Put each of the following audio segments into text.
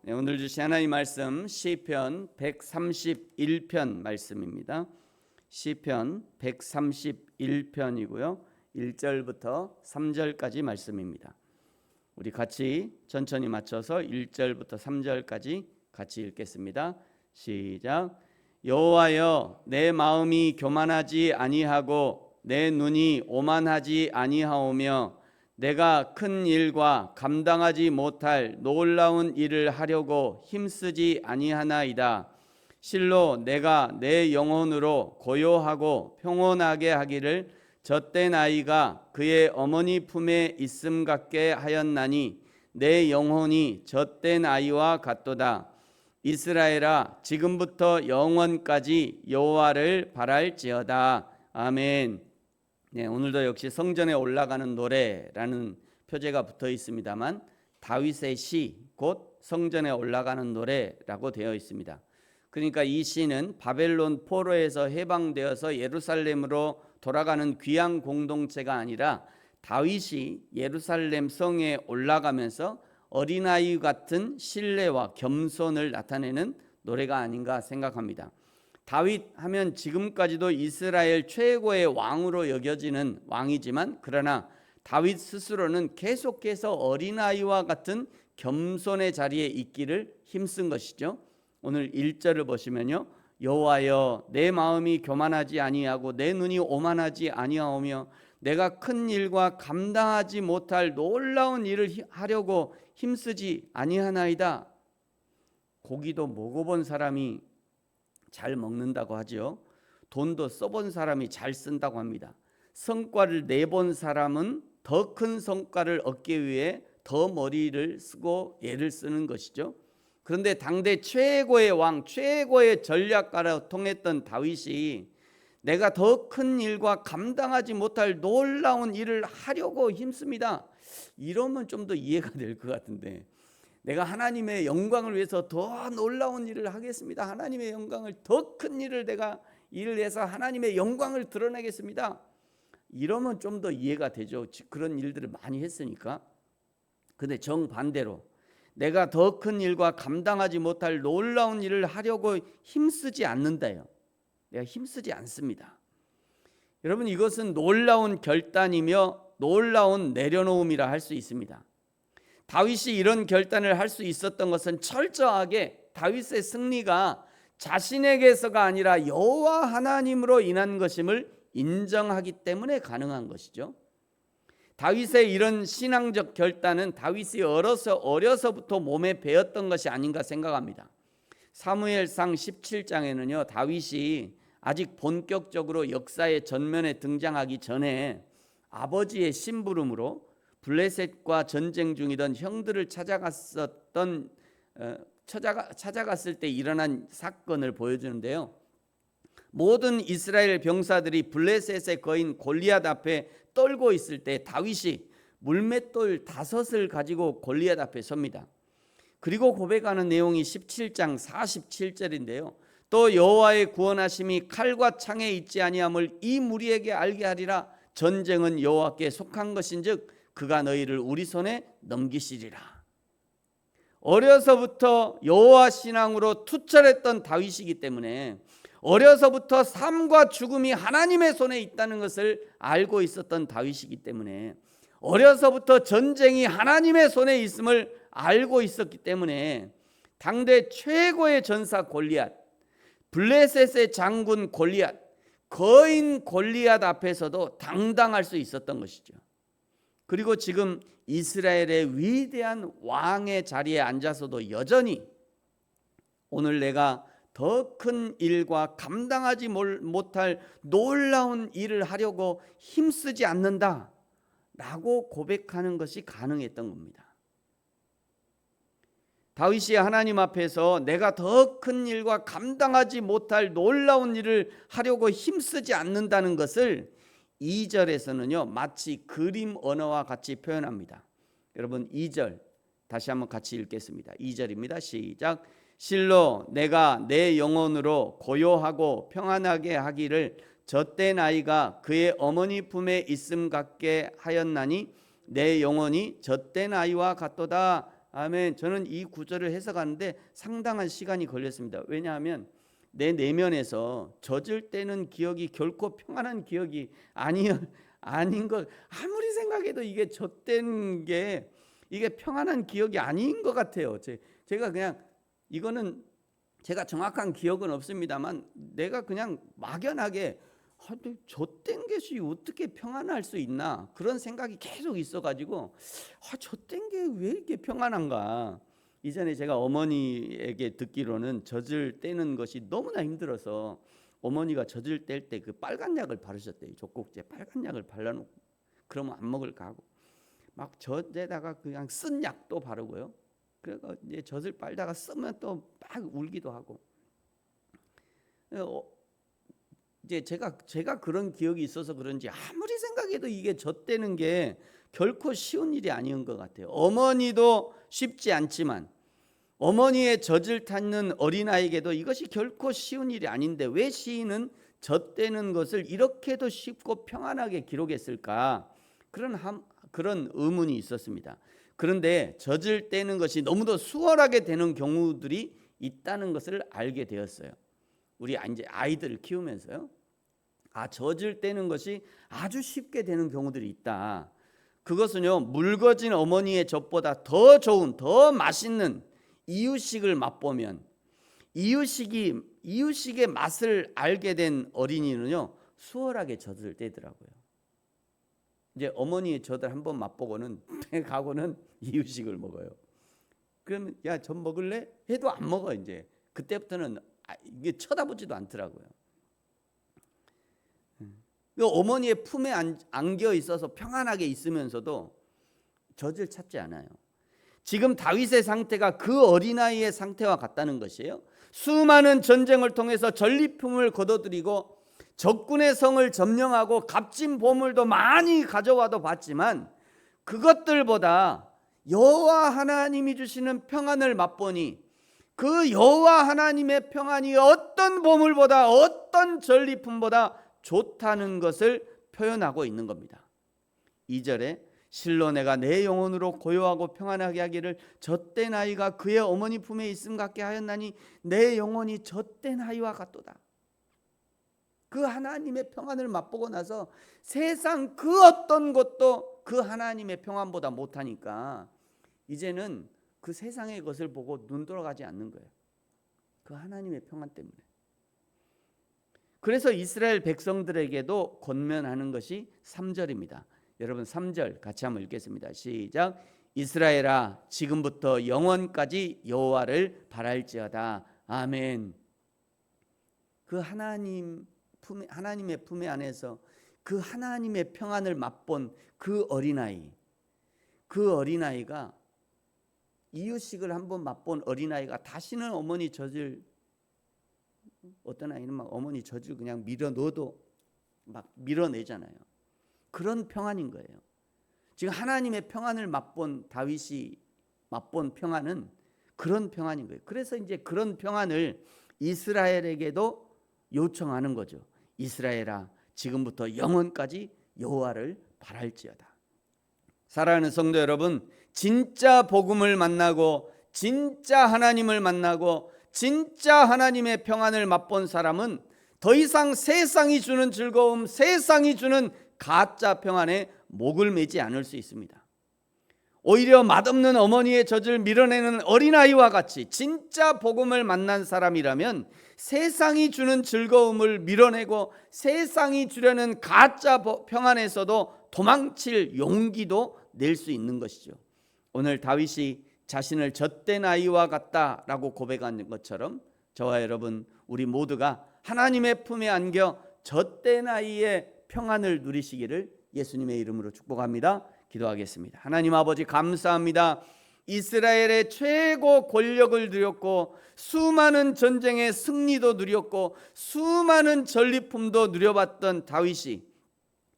네, 오늘 주신 하나님 말씀 시편 131편 말씀입니다. 시편 131편이고요. 1절부터 3절까지 말씀입니다. 우리 같이 천천히 맞춰서 1절부터 3절까지 같이 읽겠습니다. 시작. 여호와여, 내 마음이 교만하지 아니하고 내 눈이 오만하지 아니하오며 내가 큰 일과 감당하지 못할 놀라운 일을 하려고 힘쓰지 아니하나이다. 실로 내가 내 영혼으로 고요하고 평온하게 하기를 젖된 아이가 그의 어머니 품에 있음 같게 하였나니 내 영혼이 젖된 아이와 같도다. 이스라엘아, 지금부터 영원까지 여호와를 바랄지어다. 아멘. 네, 오늘도 역시 성전에 올라가는 노래라는 표제가 붙어 있습니다만 다윗의 시, 곧 성전에 올라가는 노래라고 되어 있습니다. 그러니까 이 시는 바벨론 포로에서 해방되어서 예루살렘으로 돌아가는 귀양 공동체가 아니라 다윗이 예루살렘 성에 올라가면서 어린아이 같은 신뢰와 겸손을 나타내는 노래가 아닌가 생각합니다. 다윗 하면 지금까지도 이스라엘 최고의 왕으로 여겨지는 왕이지만 그러나 다윗 스스로는 계속해서 어린아이와 같은 겸손의 자리에 있기를 힘쓴 것이죠. 오늘 1절을 보시면요. 여호와여, 내 마음이 교만하지 아니하고 내 눈이 오만하지 아니하오며 내가 큰 일과 감당하지 못할 놀라운 일을 하려고 힘쓰지 아니하나이다. 고기도 먹어본 사람이 잘 먹는다고 하죠. 돈도 써본 사람이 잘 쓴다고 합니다. 성과를 내본 사람은 더 큰 성과를 얻기 위해 더 머리를 쓰고 애를 쓰는 것이죠. 그런데 당대 최고의 왕, 최고의 전략가로 통했던 다윗이 내가 더 큰 일과 감당하지 못할 놀라운 일을 하려고 힘씁니다. 이러면 좀 더 이해가 될 것 같은데, 내가 하나님의 영광을 위해서 더 놀라운 일을 하겠습니다. 하나님의 영광을 더 큰 일을 내가 일을 해서 하나님의 영광을 드러내겠습니다. 이러면 좀 더 이해가 되죠. 그런 일들을 많이 했으니까. 근데 정반대로 내가 더 큰 일과 감당하지 못할 놀라운 일을 하려고 힘쓰지 않는다요. 내가 힘쓰지 않습니다. 여러분, 이것은 놀라운 결단이며 놀라운 내려놓음이라 할 수 있습니다. 다윗이 이런 결단을 할 수 있었던 것은 철저하게 다윗의 승리가 자신에게서가 아니라 여호와 하나님으로 인한 것임을 인정하기 때문에 가능한 것이죠. 다윗의 이런 신앙적 결단은 다윗이 어려서부터 몸에 배었던 것이 아닌가 생각합니다. 사무엘상 17장에는요, 다윗이 아직 본격적으로 역사의 전면에 등장하기 전에 아버지의 심부름으로 블레셋과 전쟁 중이던 형들을 찾아갔을 때 일어난 사건을 보여주는데요. 모든 이스라엘 병사들이 블레셋의 거인 골리앗 앞에 떨고 있을 때 다윗이 물맷돌 5을 가지고 골리앗 앞에 섭니다. 그리고 고백하는 내용이 17장 47절인데요. 또 여호와의 구원하심이 칼과 창에 있지 아니함을 이 무리에게 알게 하리라. 전쟁은 여호와께 속한 것인즉 그가 너희를 우리 손에 넘기시리라. 어려서부터 여호와 신앙으로 투철했던 다윗이기 때문에 어려서부터 삶과 죽음이 하나님의 손에 있다는 것을 알고 있었던 다윗이기 때문에 어려서부터 전쟁이 하나님의 손에 있음을 알고 있었기 때문에 당대 최고의 전사 골리앗, 블레셋의 장군 골리앗, 거인 골리앗 앞에서도 당당할 수 있었던 것이죠. 그리고 지금 이스라엘의 위대한 왕의 자리에 앉아서도 여전히 오늘 내가 더 큰 일과 감당하지 못할 놀라운 일을 하려고 힘쓰지 않는다 라고 고백하는 것이 가능했던 겁니다. 다윗이 하나님 앞에서 내가 더 큰 일과 감당하지 못할 놀라운 일을 하려고 힘쓰지 않는다는 것을 2절에서는요 마치 그림 언어와 같이 표현합니다. 여러분 2절 다시 한번 같이 읽겠습니다. 2절입니다. 시작. 실로 내가 내 영혼으로 고요하고 평안하게 하기를 젖된 아이가 그의 어머니 품에 있음 같게 하였나니 내 영혼이 젖된 아이와 같도다. 아멘. 저는 이 구절을 해석하는데 상당한 시간이 걸렸습니다. 왜냐하면 내 내면에서 젖을 떼는 기억이 결코 평안한 기억이 아닌 것, 아무리 생각해도 이게 젖댄 게 이게 평안한 기억이 아닌 것 같아요. 제가 그냥 이거는 제가 정확한 기억은 없습니다만 내가 그냥 막연하게 젖댄 것이 어떻게 평안할 수 있나 그런 생각이 계속 있어가지고 젖댄 게 왜 이렇게 평안한가. 이전에 제가 어머니에게 듣기로는 젖을 떼는 것이 너무나 힘들어서 어머니가 젖을 뗄 때 그 빨간 약을 바르셨대요. 젖꼭지에 빨간 약을 발라놓고 그러면 안 먹을까 하고 막 젖에다가 그냥 쓴 약도 바르고요. 그래서 이제 젖을 빨다가 쓰면 또 막 울기도 하고. 이제 제가 그런 기억이 있어서 그런지 아무리 생각해도 이게 젖대는 게 결코 쉬운 일이 아닌 것 같아요. 어머니도 쉽지 않지만 어머니의 젖을 탔는 어린아이에게도 이것이 결코 쉬운 일이 아닌데 왜 시인은 젖대는 것을 이렇게도 쉽고 평안하게 기록했을까? 그런 의문이 있었습니다. 그런데 젖을 떼는 것이 너무도 수월하게 되는 경우들이 있다는 것을 알게 되었어요. 우리 이제 아이들을 키우면서요. 젖을 떼는 것이 아주 쉽게 되는 경우들이 있다. 그것은요, 묽어진 어머니의 젖보다 더 좋은, 더 맛있는 이유식을 맛보면 이유식의 맛을 알게 된 어린이는요, 수월하게 젖을 떼더라고요. 이제 어머니의 젖을 한번 맛보고는 가고는 이유식을 먹어요. 그러면 야, 젖 먹을래? 해도 안 먹어. 이제 그때부터는 이게 쳐다보지도 않더라고요. 어머니의 품에 안겨 있어서 평안하게 있으면서도 젖을 찾지 않아요. 지금 다윗의 상태가 그 어린아이의 상태와 같다는 것이에요. 수많은 전쟁을 통해서 전리품을 거둬들이고 적군의 성을 점령하고 값진 보물도 많이 가져와도 봤지만 그것들보다 여호와 하나님이 주시는 평안을 맛보니 그 여호와 하나님의 평안이 어떤 보물보다 어떤 전리품보다 좋다는 것을 표현하고 있는 겁니다. 2절에 실로 내가 내 영혼으로 고요하고 평안하게 하기를 젖된 아이가 그의 어머니 품에 있음 같게 하였나니 내 영혼이 젖된 아이와 같도다. 그 하나님의 평안을 맛보고 나서 세상 그 어떤 것도 그 하나님의 평안보다 못하니까 이제는 그 세상의 것을 보고 눈 돌아가지 않는 거예요. 그 하나님의 평안 때문에. 그래서 이스라엘 백성들에게도 권면하는 것이 3절입니다. 여러분 3절 같이 한번 읽겠습니다. 시작. 이스라엘아 지금부터 영원까지 여호와를 바랄지어다. 아멘. 그 하나님의 품에 안에서 그 하나님의 평안을 맛본 그 어린아이가 이유식을 한번 맛본 어린아이가 다시는 어머니 젖을, 어떤 아이는 막 어머니 젖을 그냥 밀어 넣어도 막 밀어내잖아요. 그런 평안인 거예요. 지금 하나님의 평안을 맛본 다윗이 맛본 평안은 그런 평안인 거예요. 그래서 이제 그런 평안을 이스라엘에게도 요청하는 거죠. 이스라엘아 지금부터 영원까지 여호와를 바랄지어다. 사랑하는 성도 여러분, 진짜 복음을 만나고 진짜 하나님을 만나고 진짜 하나님의 평안을 맛본 사람은 더 이상 세상이 주는 즐거움, 세상이 주는 가짜 평안에 목을 매지 않을 수 있습니다. 오히려 맛없는 어머니의 젖을 밀어내는 어린아이와 같이 진짜 복음을 만난 사람이라면 세상이 주는 즐거움을 밀어내고 세상이 주려는 가짜 평안에서도 도망칠 용기도 낼 수 있는 것이죠. 오늘 다윗이 자신을 젖된 아이와 같다라고 고백한 것처럼 저와 여러분 우리 모두가 하나님의 품에 안겨 젖된 아이의 평안을 누리시기를 예수님의 이름으로 축복합니다. 기도하겠습니다. 하나님 아버지 감사합니다. 이스라엘의 최고 권력을 누렸고 수많은 전쟁의 승리도 누렸고 수많은 전리품도 누려봤던 다윗이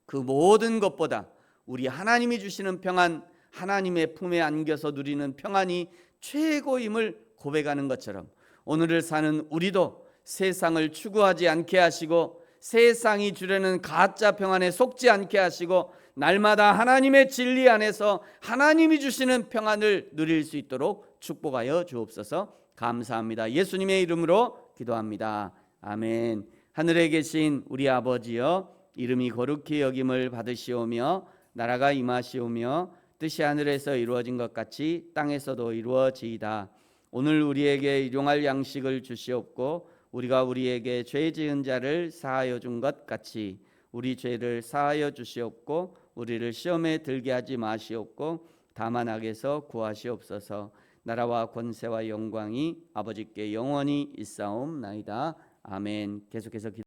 그 모든 것보다 우리 하나님이 주시는 평안, 하나님의 품에 안겨서 누리는 평안이 최고임을 고백하는 것처럼 오늘을 사는 우리도 세상을 추구하지 않게 하시고 세상이 주려는 가짜 평안에 속지 않게 하시고 날마다 하나님의 진리 안에서 하나님이 주시는 평안을 누릴 수 있도록 축복하여 주옵소서. 감사합니다. 예수님의 이름으로 기도합니다. 아멘. 하늘에 계신 우리 아버지여, 이름이 거룩히 여김을 받으시오며 나라가 임하시오며 뜻이 하늘에서 이루어진 것 같이 땅에서도 이루어지이다. 오늘 우리에게 일용할 양식을 주시옵고 우리가 우리에게 죄 지은 자를 사하여 준 것 같이 우리 죄를 사하여 주시옵고 우리를 시험에 들게 하지 마시옵고 다만 악에서 구하시옵소서. 나라와 권세와 영광이 아버지께 영원히 있사옵나이다. 아멘. 계속해서